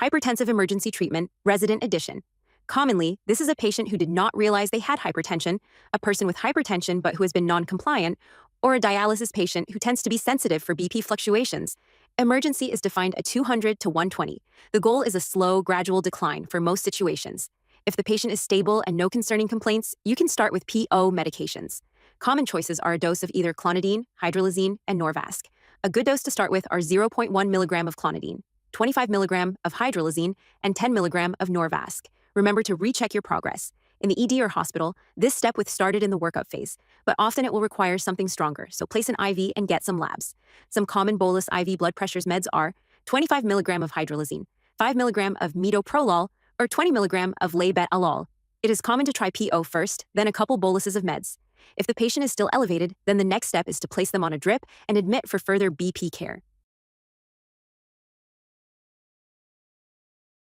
Hypertensive emergency treatment, resident edition. Commonly, this is a patient who did not realize they had hypertension, a person with hypertension but who has been non-compliant, or a dialysis patient who tends to be sensitive for BP fluctuations. Emergency is defined at 200 to 120. The goal is a slow, gradual decline for most situations. If the patient is stable and no concerning complaints, you can start with PO medications. Common choices are a dose of either clonidine, hydralazine, and Norvasc. A good dose to start with are 0.1 milligram of clonidine, 25 milligram of hydralazine, and 10 milligram of Norvasc. Remember to recheck your progress. In the ED or hospital, this step was started in the workup phase, but often it will require something stronger, so place an IV and get some labs. Some common bolus IV blood pressures meds are 25 milligram of hydralazine, 5 milligram of metoprolol, or 20 milligram of labetalol. It is common to try PO first, then a couple boluses of meds. If the patient is still elevated, then the next step is to place them on a drip and admit for further BP care.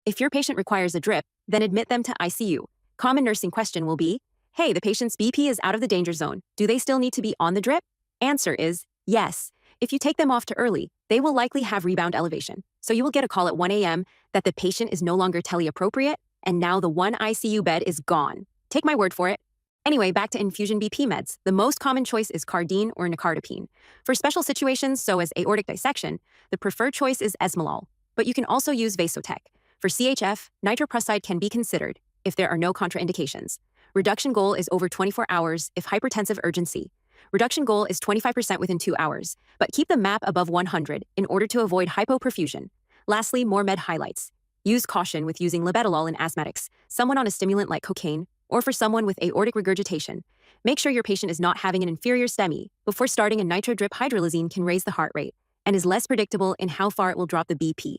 If your patient requires a drip, then admit them to ICU. Common nursing question will be, hey, the patient's BP is out of the danger zone. Do they still need to be on the drip? Answer is yes. If you take them off too early, they will likely have rebound elevation. So you will get a call at 1 a.m. that the patient is no longer teleappropriate, and now the one ICU bed is gone. Take my word for it. Anyway, back to infusion BP meds. The most common choice is cardine or nicardipine. For special situations, so as aortic dissection, the preferred choice is esmolol, but you can also use Vasotec. For CHF, nitroprusside can be considered if there are no contraindications. Reduction goal is over 24 hours if hypertensive urgency. Reduction goal is 25% within 2 hours, but keep the MAP above 100 in order to avoid hypoperfusion. Lastly, more med highlights. Use caution with using labetalol in asthmatics, someone on a stimulant like cocaine, or for someone with aortic regurgitation. Make sure your patient is not having an inferior STEMI. Before starting a nitro drip, hydralazine can raise the heart rate and is less predictable in how far it will drop the BP.